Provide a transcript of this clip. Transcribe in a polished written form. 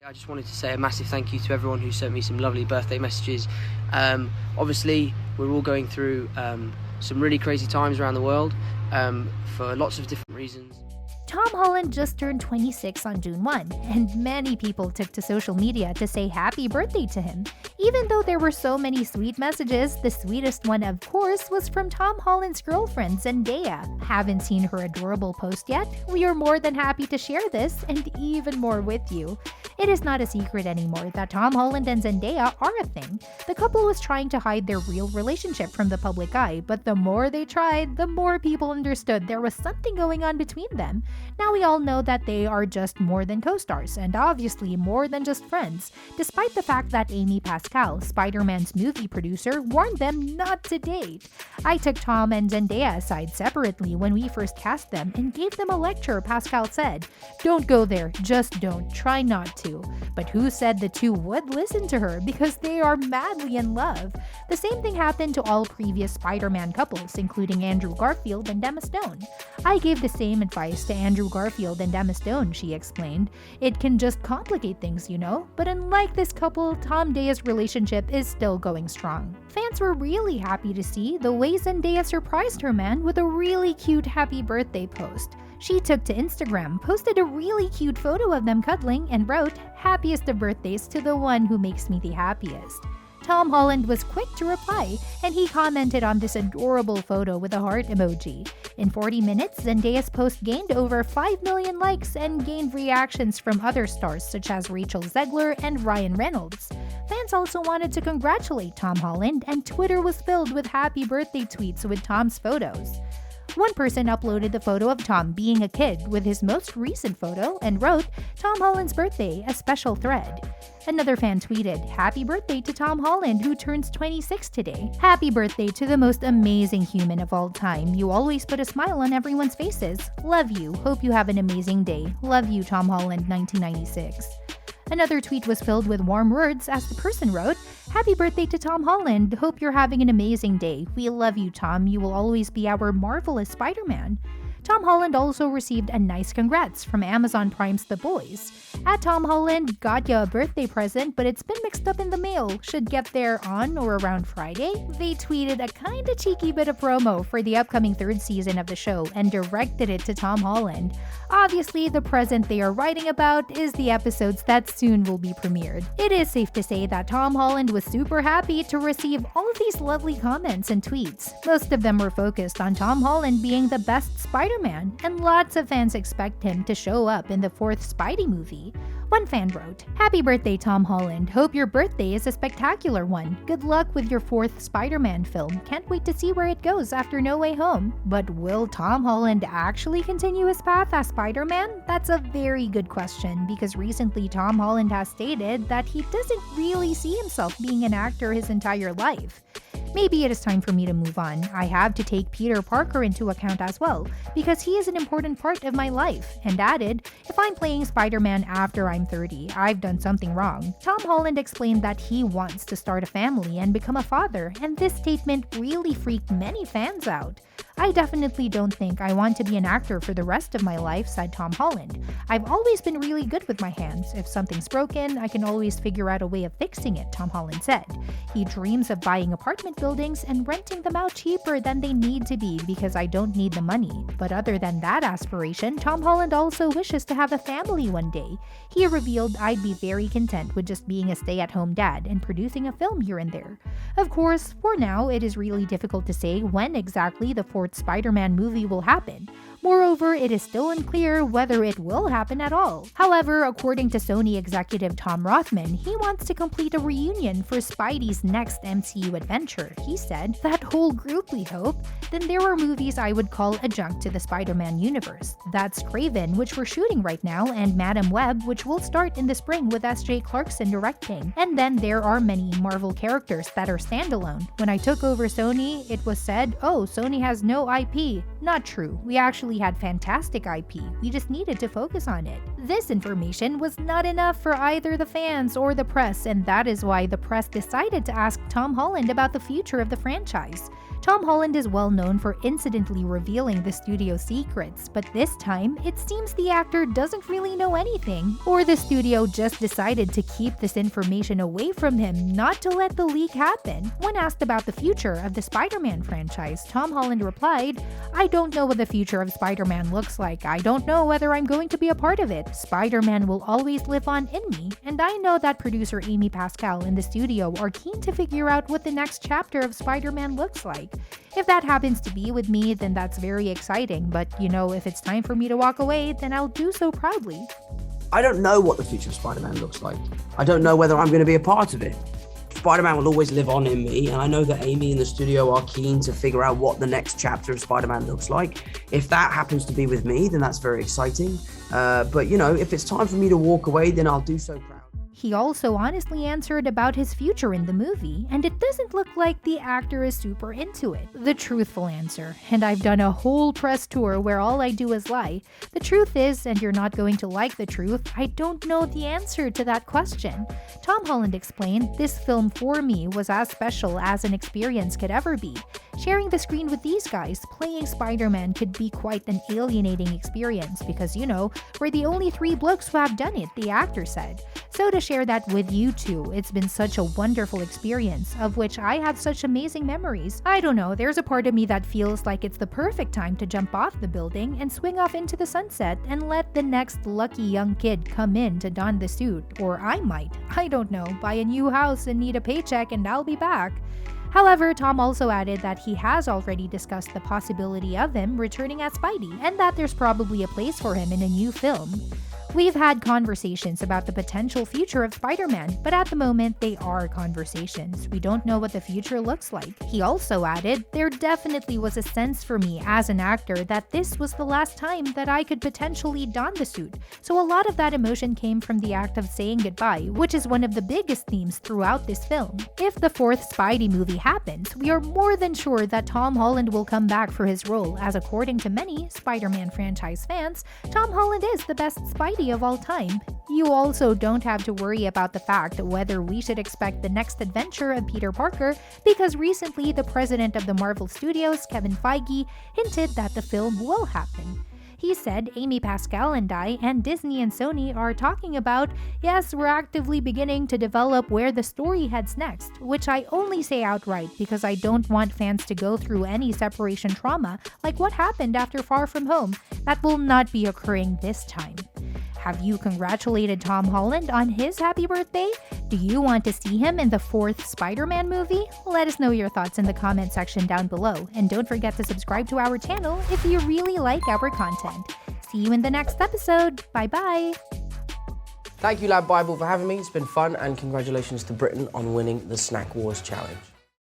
I just wanted to say a massive thank you to everyone who sent me some lovely birthday messages. Obviously, we're all going through some really crazy times around the world for lots of different reasons. Tom Holland just turned 26 on June 1, and many people took to social media to say happy birthday to him. Even though there were so many sweet messages, the sweetest one, of course, was from Tom Holland's girlfriend, Zendaya. Haven't seen her adorable post yet? We are more than happy to share this, and even more with you. It is not a secret anymore that Tom Holland and Zendaya are a thing. The couple was trying to hide their real relationship from the public eye, but the more they tried, the more people understood there was something going on between them. Now we all know that they are just more than co-stars, and obviously more than just friends, despite the fact that Amy Pascal, Spider-Man's movie producer, warned them not to date. I took Tom and Zendaya aside separately when we first cast them and gave them a lecture. Pascal said, "Don't go there, just don't, try not to." But who said the two would listen to her, because they are madly in love? The same thing happened to all previous Spider-Man couples, including Andrew Garfield and Emma Stone. I gave the same advice to Andrew Garfield and Emma Stone, she explained. It can just complicate things, you know? But unlike this couple, Tom Daya's relationship is still going strong. Fans were really happy to see the way Zendaya surprised her man with a really cute happy birthday post. She took to Instagram, posted a really cute photo of them cuddling, and wrote, "Happiest of birthdays to the one who makes me the happiest." Tom Holland was quick to reply, and he commented on this adorable photo with a heart emoji. In 40 minutes, Zendaya's post gained over 5 million likes and gained reactions from other stars such as Rachel Zegler and Ryan Reynolds. Fans also wanted to congratulate Tom Holland, and Twitter was filled with happy birthday tweets with Tom's photos. One person uploaded the photo of Tom being a kid with his most recent photo and wrote, "Tom Holland's birthday, a special thread." Another fan tweeted, "Happy birthday to Tom Holland, who turns 26 today. Happy birthday to the most amazing human of all time. You always put a smile on everyone's faces. Love you. Hope you have an amazing day. Love you, Tom Holland 1996. Another tweet was filled with warm words as the person wrote, "Happy birthday to Tom Holland. Hope you're having an amazing day. We love you, Tom. You will always be our marvelous Spider-Man." Tom Holland also received a nice congrats from Amazon Prime's The Boys. At Tom Holland, "Got ya a birthday present, but it's been mixed up in the mail. Should get there on or around Friday." They tweeted a kinda cheeky bit of promo for the upcoming third season of the show and directed it to Tom Holland. Obviously, the present they are writing about is the episodes that soon will be premiered. It is safe to say that Tom Holland was super happy to receive all of these lovely comments and tweets. Most of them were focused on Tom Holland being the best Spider-Man, and lots of fans expect him to show up in the fourth Spidey movie. One fan wrote, "Happy birthday, Tom Holland. Hope your birthday is a spectacular one. Good luck with your fourth Spider-Man film. Can't wait to see where it goes after No Way Home." But will Tom Holland actually continue his path as Spider-Man? That's a very good question, because recently Tom Holland has stated that he doesn't really see himself being an actor his entire life. Maybe it is time for me to move on. I have to take Peter Parker into account as well, because he is an important part of my life, and added, "If I'm playing Spider-Man after I'm 30, I've done something wrong." Tom Holland explained that he wants to start a family and become a father, and this statement really freaked many fans out. "I definitely don't think I want to be an actor for the rest of my life," said Tom Holland. "I've always been really good with my hands. If something's broken, I can always figure out a way of fixing it," Tom Holland said. He dreams of buying apartment buildings and renting them out cheaper than they need to be because I don't need the money. But other than that aspiration, Tom Holland also wishes to have a family one day. He revealed, "I'd be very content with just being a stay-at-home dad and producing a film here and there." Of course, for now, it is really difficult to say when exactly the fourth Spider-Man movie will happen. Moreover, it is still unclear whether it will happen at all. However, according to Sony executive Tom Rothman, he wants to complete a reunion for Spidey's next MCU adventure. He said, "That whole group, we hope. Then there are movies I would call adjunct to the Spider-Man universe. That's Kraven, which we're shooting right now, and Madam Web, which will start in the spring with S.J. Clarkson directing. And then there are many Marvel characters that are standalone. When I took over Sony, it was said, 'Oh, Sony has no IP.' Not true. We actually had fantastic IP. We just needed to focus on it." This information was not enough for either the fans or the press, and that is why the press decided to ask Tom Holland about the future of the franchise. Tom Holland is well known for incidentally revealing the studio's secrets, but this time, it seems the actor doesn't really know anything, or the studio just decided to keep this information away from him, not to let the leak happen. When asked about the future of the Spider-Man franchise, Tom Holland replied, "I don't know what the future of Spider-Man looks like. I don't know whether I'm going to be a part of it. Spider-Man will always live on in me, and I know that producer Amy Pascal and the studio are keen to figure out what the next chapter of Spider-Man looks like. If that happens to be with me, then that's very exciting, but if it's time for me to walk away, then I'll do so proudly." I don't know what the future of Spider-Man looks like. I don't know whether I'm going to be a part of it. Spider-Man will always live on in me, and I know that Amy and the studio are keen to figure out what the next chapter of Spider-Man looks like. If that happens to be with me, then that's very exciting. But if it's time for me to walk away, then I'll do so proud. He also honestly answered about his future in the movie, and it doesn't look like the actor is super into it. The truthful answer, and I've done a whole press tour where all I do is lie. The truth is, and you're not going to like the truth, I don't know the answer to that question. Tom Holland explained, "This film for me was as special as an experience could ever be. Sharing the screen with these guys, playing Spider-Man could be quite an alienating experience because, we're the only three blokes who have done it," the actor said. "So to share that with you two, it's been such a wonderful experience, of which I have such amazing memories. I don't know, there's a part of me that feels like it's the perfect time to jump off the building and swing off into the sunset and let the next lucky young kid come in to don the suit. Or I might, I don't know, buy a new house and need a paycheck and I'll be back." However, Tom also added that he has already discussed the possibility of him returning as Spidey, and that there's probably a place for him in a new film. "We've had conversations about the potential future of Spider-Man, but at the moment they are conversations. We don't know what the future looks like." He also added, "There definitely was a sense for me as an actor that this was the last time that I could potentially don the suit. So a lot of that emotion came from the act of saying goodbye, which is one of the biggest themes throughout this film. If the fourth Spidey movie happens, we are more than sure that Tom Holland will come back for his role, as according to many Spider-Man franchise fans, Tom Holland is the best Spidey of all time. You also don't have to worry about the fact whether we should expect the next adventure of Peter Parker, because recently the president of the Marvel Studios, Kevin Feige, hinted that the film will happen. He said, "Amy Pascal and I, and Disney and Sony are talking about, yes, we're actively beginning to develop where the story heads next," which I only say outright because I don't want fans to go through any separation trauma like what happened after Far From Home. That will not be occurring this time. Have you congratulated Tom Holland on his happy birthday? Do you want to see him in the fourth Spider-Man movie? Let us know your thoughts in the comment section down below, and don't forget to subscribe to our channel if you really like our content. See you in the next episode. Bye-bye! Thank you, Lab Bible, for having me. It's been fun, and congratulations to Britain on winning the Snack Wars Challenge.